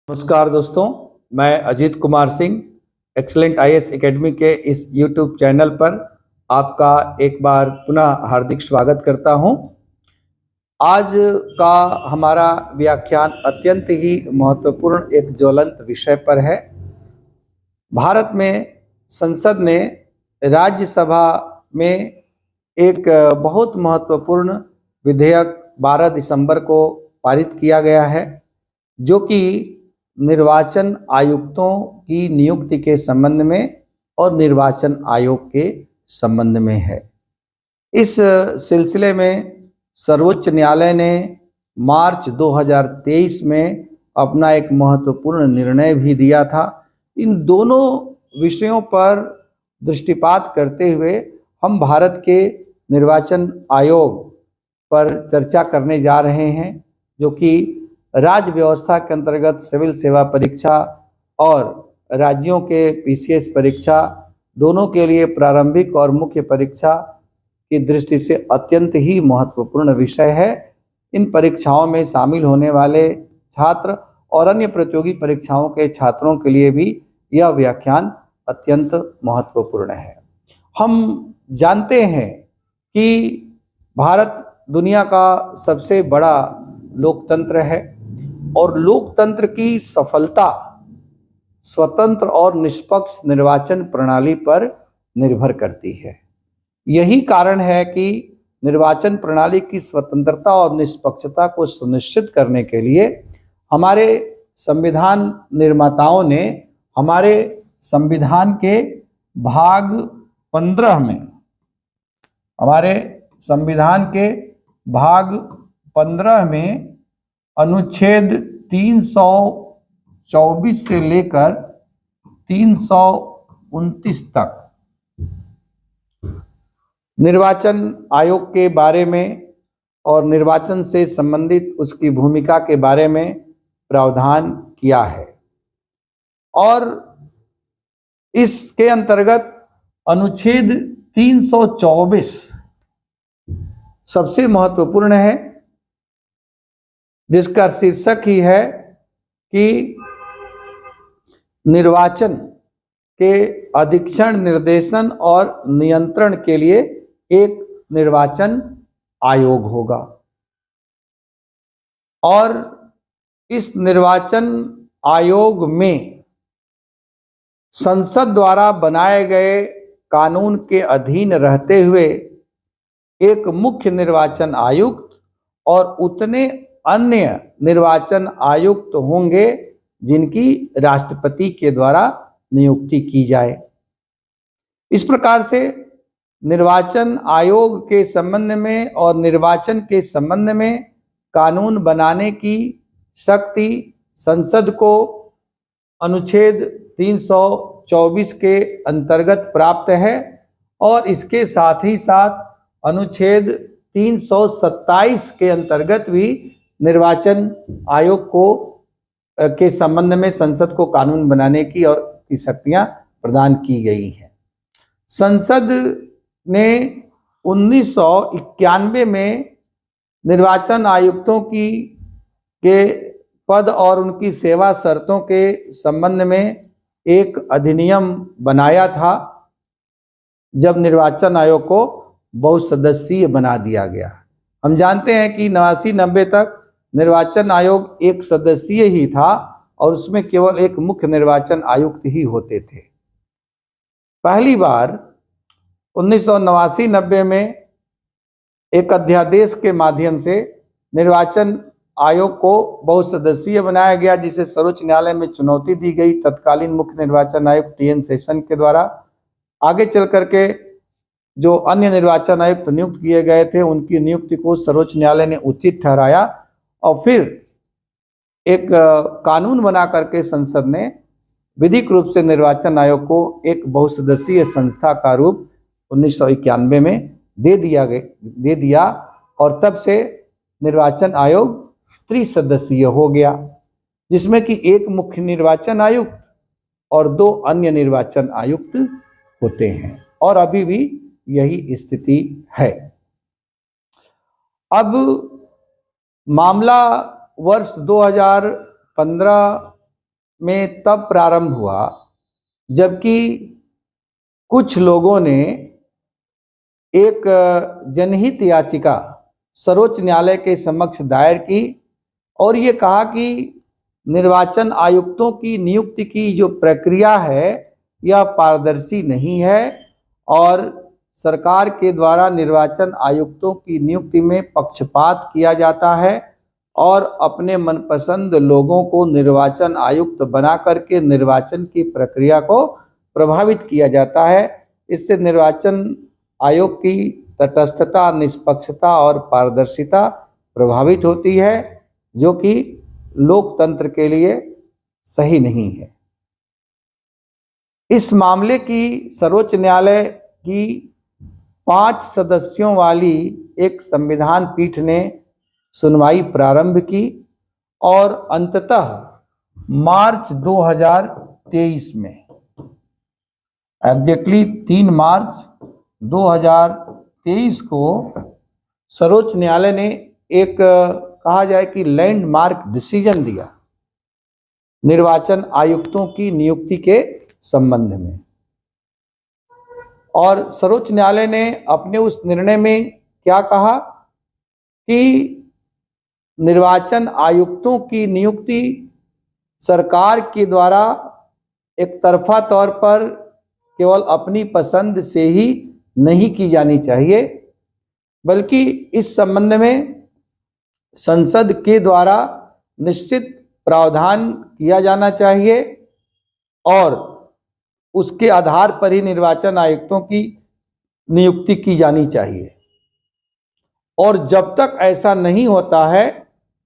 नमस्कार दोस्तों, मैं Ajit Kumar Singh excellent IAS academy के इस यूट्यूब चैनल पर आपका एक बार पुनः हार्दिक स्वागत करता हूं। आज का हमारा व्याख्यान अत्यंत ही महत्वपूर्ण एक ज्वलंत विषय पर है। भारत में संसद ने राज्यसभा में एक बहुत महत्वपूर्ण विधेयक 12 दिसंबर को पारित किया गया है, जो कि निर्वाचन आयुक्तों की नियुक्ति के संबंध में और निर्वाचन आयोग के संबंध में है। इस सिलसिले में सर्वोच्च न्यायालय ने मार्च 2023 में अपना एक महत्वपूर्ण निर्णय भी दिया था। इन दोनों विषयों पर दृष्टिपात करते हुए हम भारत के निर्वाचन आयोग पर चर्चा करने जा रहे हैं, जो कि राज्य व्यवस्था के अंतर्गत सिविल सेवा परीक्षा और राज्यों के पीसीएस परीक्षा दोनों के लिए प्रारंभिक और मुख्य परीक्षा की दृष्टि से अत्यंत ही महत्वपूर्ण विषय है। इन परीक्षाओं में शामिल होने वाले छात्र और अन्य प्रतियोगी परीक्षाओं के छात्रों के लिए भी यह व्याख्यान अत्यंत महत्वपूर्ण है। हम जानते हैं कि भारत दुनिया का सबसे बड़ा लोकतंत्र है और लोकतंत्र की सफलता स्वतंत्र और निष्पक्ष निर्वाचन प्रणाली पर निर्भर करती है। यही कारण है कि निर्वाचन प्रणाली की स्वतंत्रता और निष्पक्षता को सुनिश्चित करने के लिए हमारे संविधान निर्माताओं ने हमारे संविधान के भाग 15 में अनुच्छेद 324 से लेकर 329 तक निर्वाचन आयोग के बारे में और निर्वाचन से संबंधित उसकी भूमिका के बारे में प्रावधान किया है। और इसके अंतर्गत अनुच्छेद 324 सबसे महत्वपूर्ण है, जिसका शीर्षक ही है कि निर्वाचन के अधीक्षण, निर्देशन और नियंत्रण के लिए एक निर्वाचन आयोग होगा और इस निर्वाचन आयोग में संसद द्वारा बनाए गए कानून के अधीन रहते हुए एक मुख्य निर्वाचन आयुक्त और उतने अन्य निर्वाचन आयुक्त होंगे जिनकी राष्ट्रपति के द्वारा नियुक्ति की जाए। इस प्रकार से निर्वाचन आयोग के संबंध में और निर्वाचन के संबंध में कानून बनाने की शक्ति संसद को अनुच्छेद 324 के अंतर्गत प्राप्त है और इसके साथ ही साथ अनुच्छेद 327 के अंतर्गत भी निर्वाचन आयोग को के संबंध में संसद को कानून बनाने की और की शक्तियां प्रदान की गई हैं। संसद ने 1991 में निर्वाचन आयुक्तों के पद और उनकी सेवा शर्तों के संबंध में एक अधिनियम बनाया था, जब निर्वाचन आयोग को बहुसदस्यीय बना दिया गया। हम जानते हैं कि 89-90 तक निर्वाचन आयोग एक सदस्यीय ही था और उसमें केवल एक मुख्य निर्वाचन आयुक्त ही होते थे। पहली बार 1989-90 में एक अध्यादेश के माध्यम से निर्वाचन आयोग को बहुसदस्यीय बनाया गया, जिसे सर्वोच्च न्यायालय में चुनौती दी गई तत्कालीन मुख्य निर्वाचन आयुक्त टीएन शेषन के द्वारा। आगे चल करके जो अन्य निर्वाचन आयुक्त नियुक्त किए गए थे, उनकी नियुक्ति को सर्वोच्च न्यायालय ने उचित ठहराया और फिर एक कानून बना करके संसद ने विधिक रूप से निर्वाचन आयोग को एक बहुसदस्यीय संस्था का रूप 1991 में दे दिया और तब से निर्वाचन आयोग त्रिसदस्यीय हो गया, जिसमें कि एक मुख्य निर्वाचन आयुक्त और 2 अन्य निर्वाचन आयुक्त होते हैं और अभी भी यही स्थिति है। अब मामला वर्ष 2015 में तब प्रारंभ हुआ जबकि कुछ लोगों ने एक जनहित याचिका सर्वोच्च न्यायालय के समक्ष दायर की और ये कहा कि निर्वाचन आयुक्तों की नियुक्ति की जो प्रक्रिया है यह पारदर्शी नहीं है और सरकार के द्वारा निर्वाचन आयुक्तों की नियुक्ति में पक्षपात किया जाता है और अपने मनपसंद लोगों को निर्वाचन आयुक्त बना करके निर्वाचन की प्रक्रिया को प्रभावित किया जाता है। इससे निर्वाचन आयोग की तटस्थता, निष्पक्षता और पारदर्शिता प्रभावित होती है, जो कि लोकतंत्र के लिए सही नहीं है। इस मामले की सर्वोच्च न्यायालय की 5 सदस्यों वाली एक संविधान पीठ ने सुनवाई प्रारंभ की और अंततः मार्च 2023 में, एग्जैक्टली 3 मार्च 2023 को सर्वोच्च न्यायालय ने एक कहा जाए कि लैंडमार्क डिसीजन दिया निर्वाचन आयुक्तों की नियुक्ति के संबंध में। और सर्वोच्च न्यायालय ने अपने उस निर्णय में क्या कहा कि निर्वाचन आयुक्तों की नियुक्ति सरकार के द्वारा एक तरफा तौर पर केवल अपनी पसंद से ही नहीं की जानी चाहिए, बल्कि इस संबंध में संसद के द्वारा निश्चित प्रावधान किया जाना चाहिए और उसके आधार पर ही निर्वाचन आयुक्तों की नियुक्ति की जानी चाहिए। और जब तक ऐसा नहीं होता है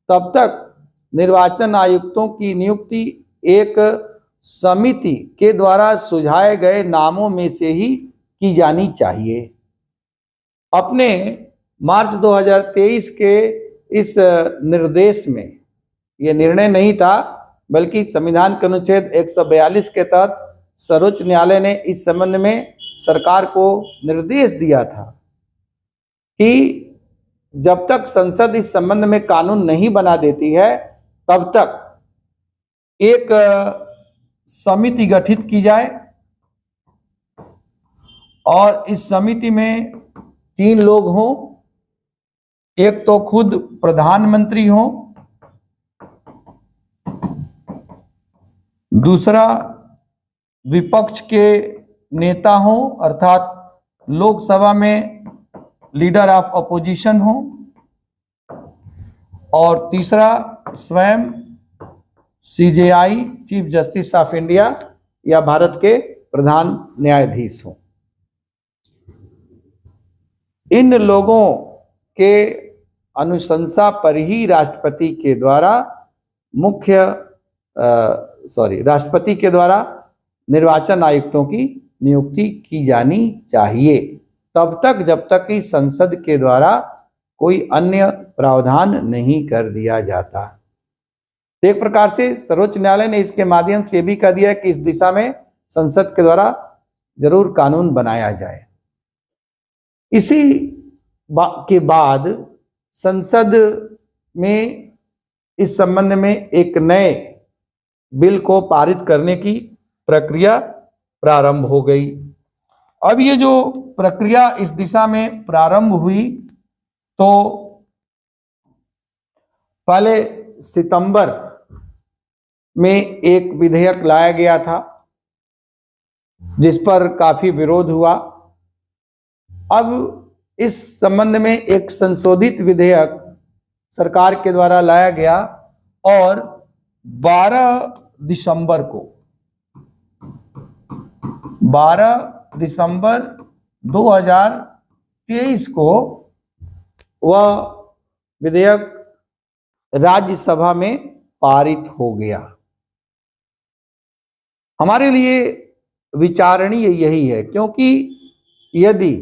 तब तक निर्वाचन आयुक्तों की नियुक्ति एक समिति के द्वारा सुझाए गए नामों में से ही की जानी चाहिए। अपने मार्च 2023 के इस निर्देश में यह निर्णय नहीं था, बल्कि संविधान के अनुच्छेद 142 के तहत सर्वोच्च न्यायालय ने इस संबंध में सरकार को निर्देश दिया था कि जब तक संसद इस संबंध में कानून नहीं बना देती है तब तक एक समिति गठित की जाए और इस समिति में 3 लोग हों, एक तो खुद प्रधानमंत्री हों, दूसरा विपक्ष के नेता हों अर्थात लोकसभा में लीडर ऑफ अपोजिशन हो और तीसरा स्वयं CJI chief justice of India या भारत के प्रधान न्यायाधीश हो। इन लोगों के अनुशंसा पर ही राष्ट्रपति के द्वारा राष्ट्रपति के द्वारा निर्वाचन आयुक्तों की नियुक्ति की जानी चाहिए, तब तक जब तक कि संसद के द्वारा कोई अन्य प्रावधान नहीं कर दिया जाता। तो एक प्रकार से सर्वोच्च न्यायालय ने इसके माध्यम से भी कह दिया कि इस दिशा में संसद के द्वारा जरूर कानून बनाया जाए। इसी के बाद संसद में इस संबंध में एक नए बिल को पारित करने की प्रक्रिया प्रारंभ हो गई। अब ये जो प्रक्रिया इस दिशा में प्रारंभ हुई तो पहले सितंबर में एक विधेयक लाया गया था जिस पर काफी विरोध हुआ। अब इस संबंध में एक संशोधित विधेयक सरकार के द्वारा लाया गया और 12 दिसंबर 2023 को वह विधेयक राज्यसभा में पारित हो गया। हमारे लिए विचारणीय यही है, क्योंकि यदि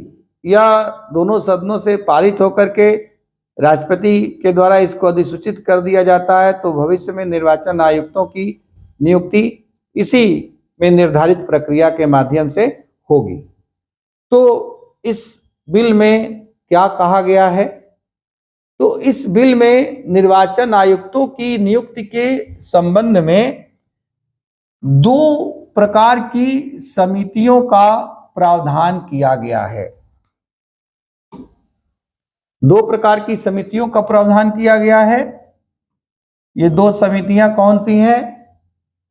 यह दोनों सदनों से पारित होकर के राष्ट्रपति के द्वारा इसको अधिसूचित कर दिया जाता है तो भविष्य में निर्वाचन आयुक्तों की नियुक्ति इसी में निर्धारित प्रक्रिया के माध्यम से होगी। तो इस बिल में क्या कहा गया है? तो इस बिल में निर्वाचन आयुक्तों की नियुक्ति के संबंध में दो प्रकार की समितियों का प्रावधान किया गया है। दो प्रकार की समितियों का प्रावधान किया गया है। ये दो समितियां कौन सी हैं?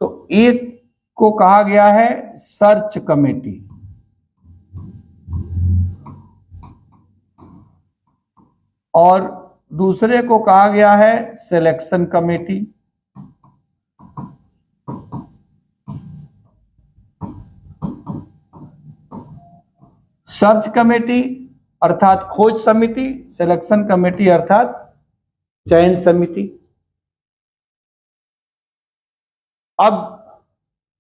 तो एक को कहा गया है सर्च कमेटी, और दूसरे को कहा गया है सिलेक्शन कमेटी। सर्च कमेटी अर्थात खोज समिति, सिलेक्शन कमेटी अर्थात चयन समिति। अब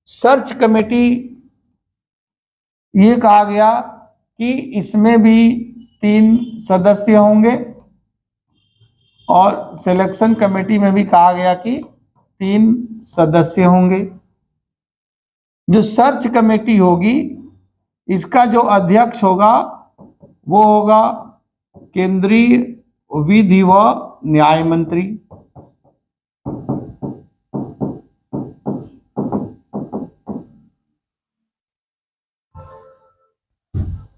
सर्च कमेटी ये कहा गया कि इसमें भी 3 सदस्य होंगे, और सिलेक्शन कमेटी में भी कहा गया कि 3 सदस्य होंगे। जो सर्च कमेटी होगी, इसका जो अध्यक्ष होगा वो होगा केंद्रीय विधि व न्याय मंत्री।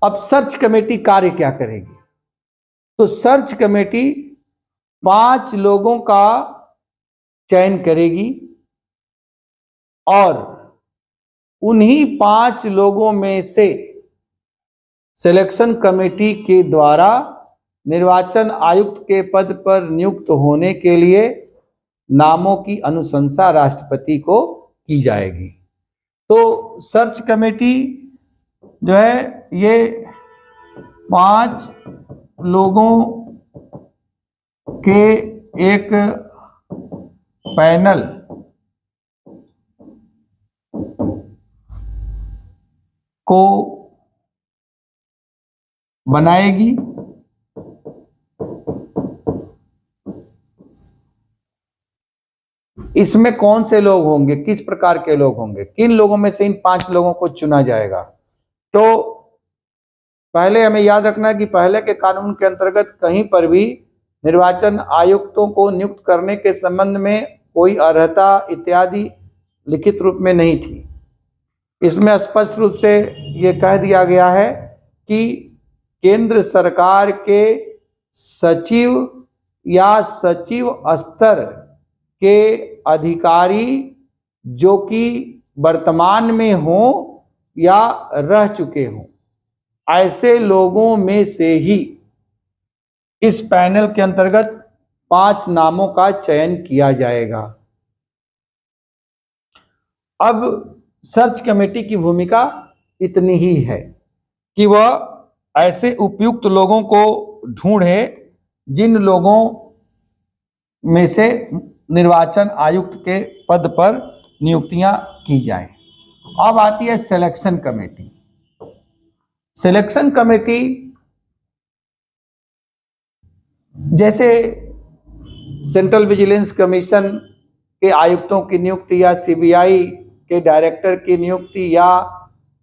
अब सर्च कमेटी कार्य क्या करेगी? तो सर्च कमेटी 5 लोगों का चयन करेगी, और उन्हीं 5 लोगों में से सिलेक्शन कमेटी के द्वारा निर्वाचन आयुक्त के पद पर नियुक्त होने के लिए नामों की अनुशंसा राष्ट्रपति को की जाएगी। तो सर्च कमेटी जो है ये 5 लोगों के एक पैनल को बनाएगी। इसमें कौन से लोग होंगे, किस प्रकार के लोग होंगे, किन लोगों में से इन 5 लोगों को चुना जाएगा? तो पहले हमें याद रखना है कि पहले के कानून के अंतर्गत कहीं पर भी निर्वाचन आयुक्तों को नियुक्त करने के संबंध में कोई अर्हता इत्यादि लिखित रूप में नहीं थी। इसमें स्पष्ट रूप से ये कह दिया गया है कि केंद्र सरकार के सचिव या सचिव स्तर के अधिकारी जो कि वर्तमान में हो या रह चुके हों, ऐसे लोगों में से ही इस पैनल के अंतर्गत 5 नामों का चयन किया जाएगा। अब सर्च कमेटी की भूमिका इतनी ही है कि वह ऐसे उपयुक्त लोगों को ढूंढे जिन लोगों में से निर्वाचन आयुक्त के पद पर नियुक्तियां की जाएं। अब आती है सिलेक्शन कमेटी। सिलेक्शन कमेटी जैसे सेंट्रल विजिलेंस कमीशन के आयुक्तों की नियुक्ति या सीबीआई के डायरेक्टर की नियुक्ति या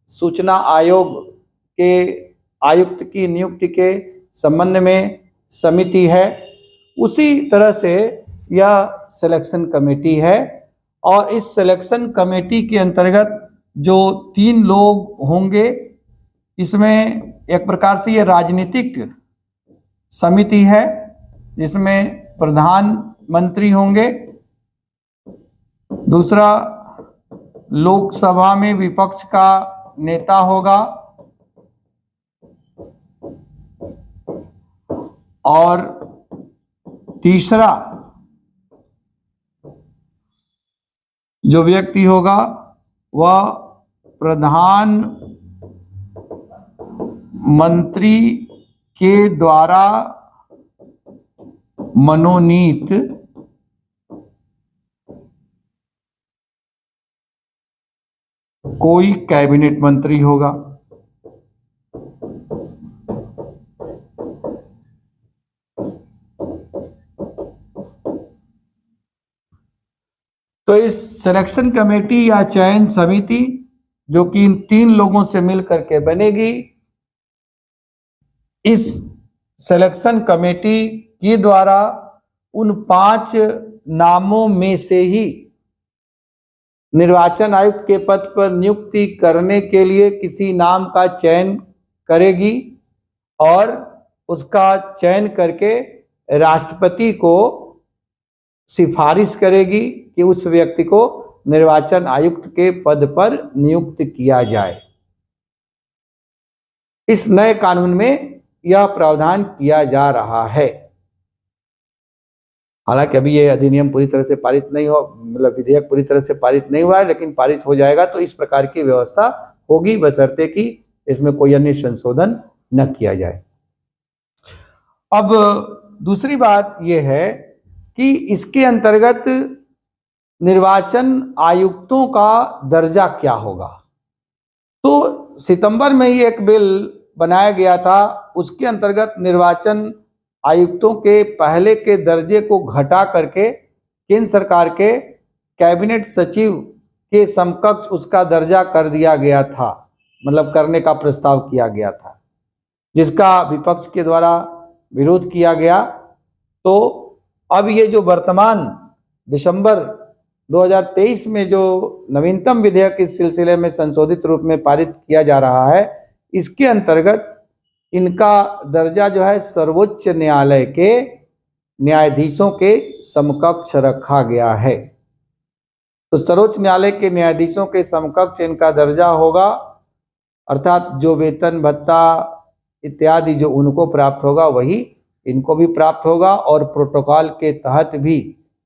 सूचना आयोग के आयुक्त की नियुक्ति के संबंध में समिति है, उसी तरह से यह सिलेक्शन कमेटी है। और इस सिलेक्शन कमेटी के अंतर्गत जो 3 लोग होंगे, इसमें एक प्रकार से ये राजनीतिक समिति है, जिसमें प्रधानमंत्री होंगे, दूसरा लोकसभा में विपक्ष का नेता होगा, और तीसरा जो व्यक्ति होगा वह प्रधानमंत्री के द्वारा मनोनीत कोई कैबिनेट मंत्री होगा। तो इस सिलेक्शन कमेटी या चयन समिति जो कि इन 3 लोगों से मिलकर के बनेगी, इस सिलेक्शन कमेटी के द्वारा उन 5 नामों में से ही निर्वाचन आयुक्त के पद पर नियुक्ति करने के लिए किसी नाम का चयन करेगी और उसका चयन करके राष्ट्रपति को सिफारिश करेगी कि उस व्यक्ति को निर्वाचन आयुक्त के पद पर नियुक्त किया जाए। इस नए कानून में यह प्रावधान किया जा रहा है। हालांकि अभी ये अधिनियम पूरी तरह से पारित नहीं हो, मतलब विधेयक पूरी तरह से पारित नहीं हुआ है, लेकिन पारित हो जाएगा तो इस प्रकार की व्यवस्था होगी, बशर्ते कि इसमें कोई अन्य संशोधन न किया जाए। अब दूसरी बात यह है कि इसके अंतर्गत निर्वाचन आयुक्तों का दर्जा क्या होगा। तो सितंबर में ही एक बिल बनाया गया था, उसके अंतर्गत निर्वाचन आयुक्तों के पहले के दर्जे को घटा करके केंद्र सरकार के कैबिनेट सचिव के समकक्ष उसका दर्जा कर दिया गया था, मतलब करने का प्रस्ताव किया गया था, जिसका विपक्ष के द्वारा विरोध किया गया। तो अब ये जो वर्तमान दिसंबर 2023 में जो नवीनतम विधेयक इस सिलसिले में संशोधित रूप में पारित किया जा रहा है, इसके अंतर्गत इनका दर्जा जो है सर्वोच्च न्यायालय के न्यायाधीशों के समकक्ष रखा गया है। तो सर्वोच्च न्यायालय के न्यायाधीशों के समकक्ष इनका दर्जा होगा, अर्थात जो वेतन भत्ता इत्यादि जो उनको प्राप्त होगा वही इनको भी प्राप्त होगा, और प्रोटोकॉल के तहत भी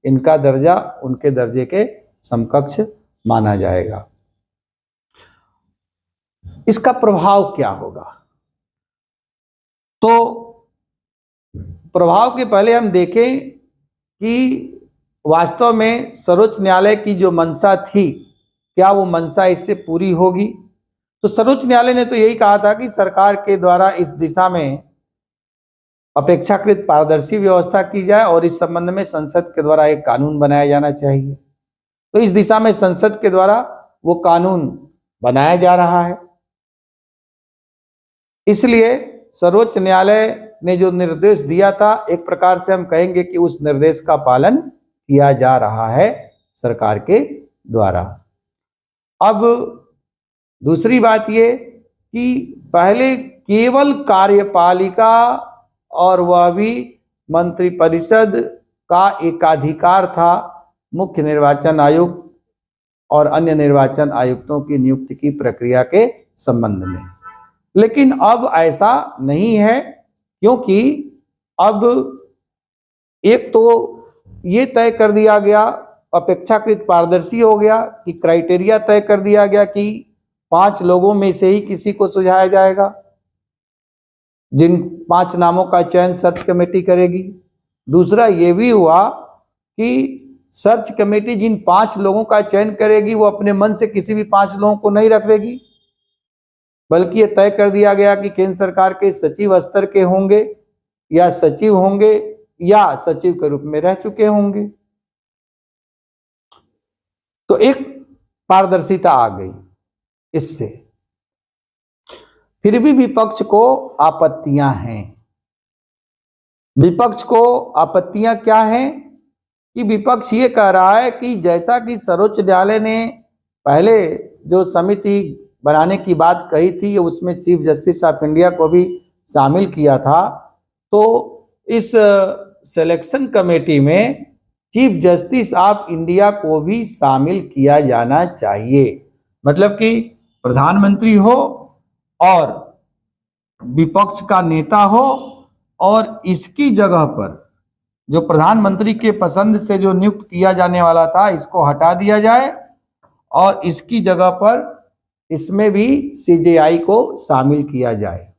इनका दर्जा उनके दर्जे के समकक्ष माना जाएगा। इसका प्रभाव क्या होगा? तो प्रभाव के पहले हम देखें कि वास्तव में सर्वोच्च न्यायालय की जो मंशा थी, क्या वो मंशा इससे पूरी होगी? तो सर्वोच्च न्यायालय ने तो यही कहा था कि सरकार के द्वारा इस दिशा में अपेक्षाकृत पारदर्शी व्यवस्था की जाए और इस संबंध में संसद के द्वारा एक कानून बनाया जाना चाहिए। तो इस दिशा में संसद के द्वारा वो कानून बनाया जा रहा है। इसलिए सर्वोच्च न्यायालय ने जो निर्देश दिया था, एक प्रकार से हम कहेंगे कि उस निर्देश का पालन किया जा रहा है सरकार के द्वारा। अब दूसरी बात ये कि पहले केवल कार्यपालिका और वह भी मंत्रिपरिषद का एकाधिकार था मुख्य निर्वाचन आयुक्त और अन्य निर्वाचन आयुक्तों की नियुक्ति की प्रक्रिया के संबंध में, लेकिन अब ऐसा नहीं है, क्योंकि अब एक तो ये तय कर दिया गया, अपेक्षाकृत पारदर्शी हो गया कि क्राइटेरिया तय कर दिया गया कि 5 लोगों में से ही किसी को सुझाया जाएगा, जिन 5 नामों का चयन सर्च कमेटी करेगी। दूसरा ये भी हुआ कि सर्च कमेटी जिन 5 लोगों का चयन करेगी वो अपने मन से किसी भी 5 लोगों को नहीं रखेगी, बल्कि ये तय कर दिया गया कि केंद्र सरकार के सचिव स्तर के होंगे या सचिव होंगे या सचिव के रूप में रह चुके होंगे। तो एक पारदर्शिता आ गई इससे। फिर भी विपक्ष को आपत्तियां हैं। विपक्ष को आपत्तियां क्या हैं कि विपक्ष ये कह रहा है कि जैसा कि सर्वोच्च न्यायालय ने पहले जो समिति बनाने की बात कही थी, उसमें चीफ जस्टिस ऑफ इंडिया को भी शामिल किया था, तो इस सिलेक्शन कमेटी में चीफ जस्टिस ऑफ इंडिया को भी शामिल किया जाना चाहिए। मतलब कि प्रधानमंत्री हो और विपक्ष का नेता हो, और इसकी जगह पर जो प्रधानमंत्री के पसंद से जो नियुक्त किया जाने वाला था, इसको हटा दिया जाए और इसकी जगह पर इसमें भी सीजेआई को शामिल किया जाए।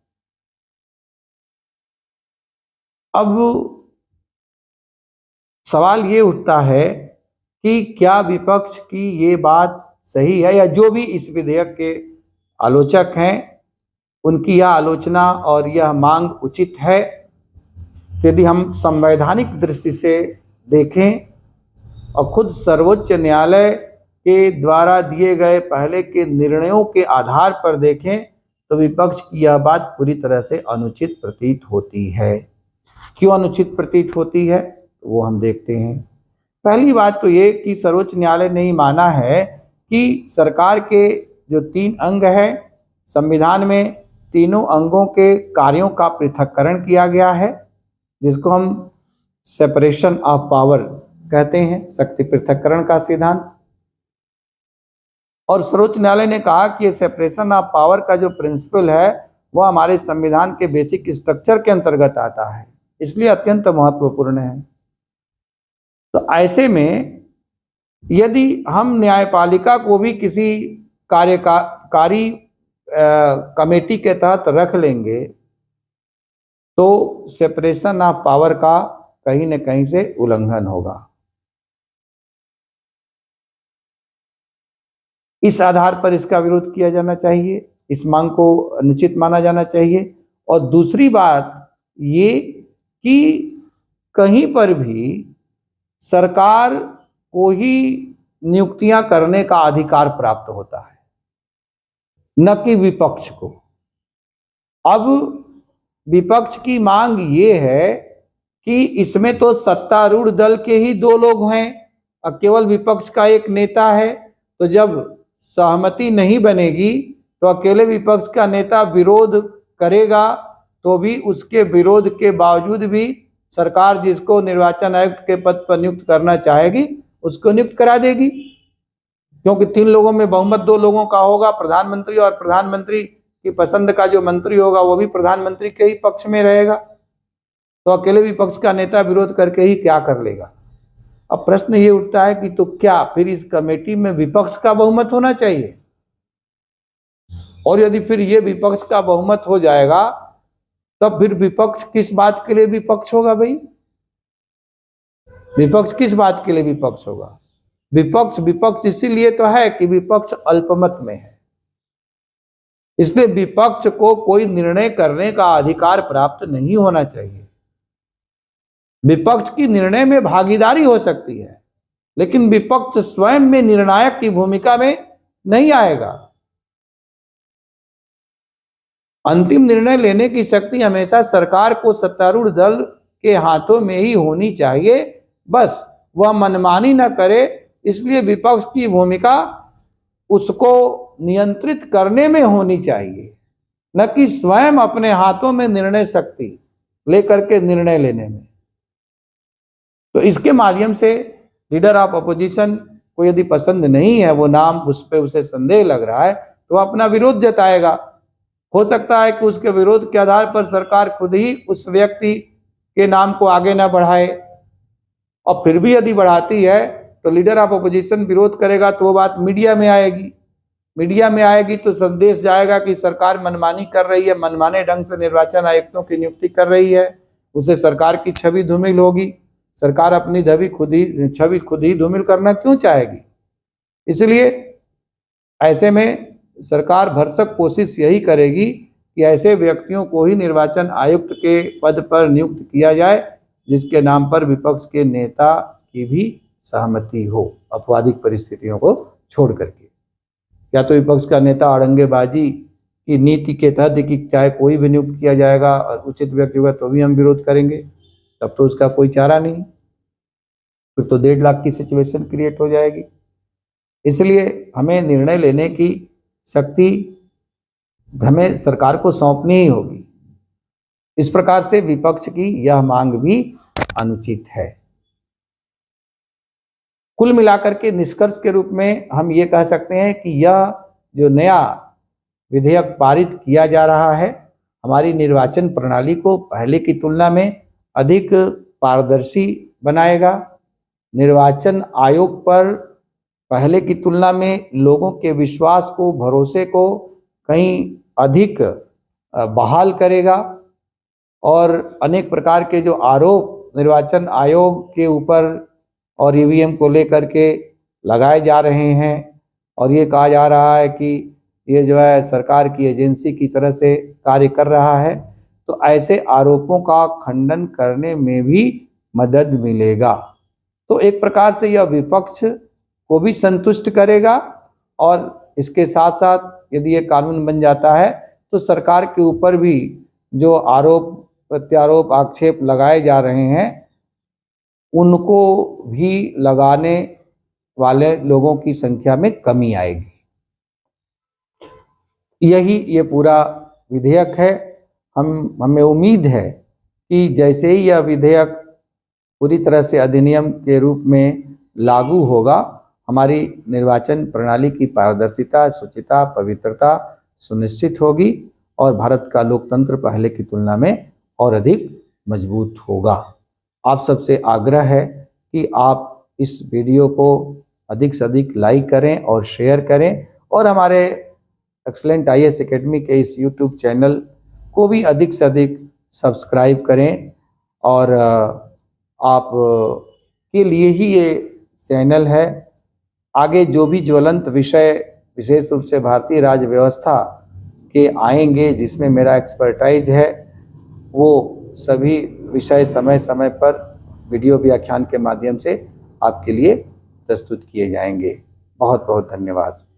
अब सवाल ये उठता है कि क्या विपक्ष की ये बात सही है, या जो भी इस विधेयक के आलोचक हैं उनकी यह आलोचना और यह मांग उचित है? यदि हम संवैधानिक दृष्टि से देखें और खुद सर्वोच्च न्यायालय के द्वारा दिए गए पहले के निर्णयों के आधार पर देखें, तो विपक्ष की यह बात पूरी तरह से अनुचित प्रतीत होती है। क्यों अनुचित प्रतीत होती है वो हम देखते हैं। पहली बात तो ये कि सर्वोच्च न्यायालय ने ही माना है कि सरकार के जो 3 अंग है, संविधान में तीनों अंगों के कार्यों का पृथक्करण किया गया है, जिसको हम सेपरेशन ऑफ पावर कहते हैं, शक्ति पृथक्करण का सिद्धांत। और सर्वोच्च न्यायालय ने कहा कि ये सेपरेशन ऑफ पावर का जो प्रिंसिपल है वह हमारे संविधान के बेसिक स्ट्रक्चर के अंतर्गत आता है, इसलिए अत्यंत महत्वपूर्ण है। तो ऐसे में यदि हम न्यायपालिका को भी किसी कार्यकारी कमेटी के तहत रख लेंगे तो सेपरेशन ऑफ पावर का कहीं न कहीं से उल्लंघन होगा। इस आधार पर इसका विरोध किया जाना चाहिए, इस मांग को अनुचित माना जाना चाहिए। और दूसरी बात ये कि कहीं पर भी सरकार को ही नियुक्तियां करने का अधिकार प्राप्त होता है, न कि विपक्ष को। अब विपक्ष की मांग ये है कि इसमें तो सत्तारूढ़ दल के ही 2 लोग हैं और केवल विपक्ष का एक नेता है, तो जब सहमति नहीं बनेगी तो अकेले विपक्ष का नेता विरोध करेगा तो भी उसके विरोध के बावजूद भी सरकार जिसको निर्वाचन आयुक्त के पद पर नियुक्त करना चाहेगी उसको नियुक्त करा देगी, क्योंकि 3 लोगों में बहुमत 2 लोगों का होगा, प्रधानमंत्री, और प्रधानमंत्री की पसंद का जो मंत्री होगा वो भी प्रधानमंत्री के ही पक्ष में रहेगा। तो अकेले विपक्ष का नेता विरोध करके ही क्या कर लेगा। अब प्रश्न ये उठता है कि तो क्या फिर इस कमेटी में विपक्ष का बहुमत होना चाहिए? और यदि फिर ये विपक्ष का बहुमत हो जाएगा तब फिर विपक्ष किस बात के लिए विपक्ष होगा भाई? विपक्ष किस बात के लिए विपक्ष होगा? विपक्ष इसीलिए तो है कि विपक्ष अल्पमत में है, इसलिए विपक्ष को कोई निर्णय करने का अधिकार प्राप्त नहीं होना चाहिए। विपक्ष की निर्णय में भागीदारी हो सकती है, लेकिन विपक्ष स्वयं में निर्णायक की भूमिका में नहीं आएगा। अंतिम निर्णय लेने की शक्ति हमेशा सरकार को सत्तारूढ़ दल के हाथों में ही होनी चाहिए, बस वह मनमानी न करे, इसलिए विपक्ष की भूमिका उसको नियंत्रित करने में होनी चाहिए, न कि स्वयं अपने हाथों में निर्णय शक्ति लेकर के निर्णय लेने में। तो इसके माध्यम से लीडर ऑफ अपोजिशन को यदि पसंद नहीं है वो नाम, उस पर उसे संदेह लग रहा है, तो अपना विरोध जताएगा। हो सकता है कि उसके विरोध के आधार पर सरकार खुद ही उस व्यक्ति के नाम को आगे ना बढ़ाए, और फिर भी यदि बढ़ाती है तो लीडर ऑफ अपोजिशन विरोध करेगा तो वो बात मीडिया में आएगी। मीडिया में आएगी तो संदेश जाएगा कि सरकार मनमानी कर रही है, मनमाने ढंग से निर्वाचन आयुक्तों की नियुक्ति कर रही है, उसे सरकार की छवि धूमिल होगी। सरकार अपनी छवि खुद ही धूमिल करना क्यों चाहेगी? इसलिए ऐसे में सरकार भरसक कोशिश यही करेगी कि ऐसे व्यक्तियों को ही निर्वाचन आयुक्त के पद पर नियुक्त किया जाए जिसके नाम पर विपक्ष के नेता की भी सहमति हो, अपवादिक परिस्थितियों को छोड़ करके। या तो विपक्ष का नेता अड़ंगेबाजी की नीति के तहत कि चाहे कोई भी नियुक्त किया जाएगा और उचित व्यक्ति होगा तो भी हम विरोध करेंगे, तब तो उसका कोई चारा नहीं, फिर तो 1.5 लाख की सिचुएशन क्रिएट हो जाएगी। इसलिए हमें निर्णय लेने की शक्ति हमें सरकार को सौंपनी ही होगी। इस प्रकार से विपक्ष की यह मांग भी अनुचित है। कुल मिलाकर के निष्कर्ष के रूप में हम ये कह सकते हैं कि यह जो नया विधेयक पारित किया जा रहा है हमारी निर्वाचन प्रणाली को पहले की तुलना में अधिक पारदर्शी बनाएगा। निर्वाचन आयोग पर पहले की तुलना में लोगों के विश्वास को, भरोसे को कहीं अधिक बहाल करेगा, और अनेक प्रकार के जो आरोप निर्वाचन आयोग के ऊपर और ईवीएम को लेकर के लगाए जा रहे हैं, और ये कहा जा रहा है कि ये जो है सरकार की एजेंसी की तरह से कार्य कर रहा है, तो ऐसे आरोपों का खंडन करने में भी मदद मिलेगा। तो एक प्रकार से यह विपक्ष को भी संतुष्ट करेगा, और इसके साथ साथ यदि ये कानून बन जाता है तो सरकार के ऊपर भी जो आरोप प्रत्यारोप आक्षेप लगाए जा रहे हैं उनको भी लगाने वाले लोगों की संख्या में कमी आएगी। यही ये पूरा विधेयक है। हमें उम्मीद है कि जैसे ही यह विधेयक पूरी तरह से अधिनियम के रूप में लागू होगा, हमारी निर्वाचन प्रणाली की पारदर्शिता, शुचिता, पवित्रता सुनिश्चित होगी और भारत का लोकतंत्र पहले की तुलना में और अधिक मजबूत होगा। आप सबसे आग्रह है कि आप इस वीडियो को अधिक से अधिक लाइक करें और शेयर करें और हमारे एक्सीलेंट आईएएस एकेडमी के इस यूट्यूब चैनल को भी अधिक से अधिक सब्सक्राइब करें। और आप के लिए ही ये चैनल है। आगे जो भी ज्वलंत विषय विशेष रूप से भारतीय राज्य व्यवस्था के आएंगे, जिसमें मेरा एक्सपर्टाइज है, वो सभी विषय समय समय पर वीडियो व्याख्यान के माध्यम से आपके लिए प्रस्तुत किए जाएंगे। बहुत बहुत धन्यवाद।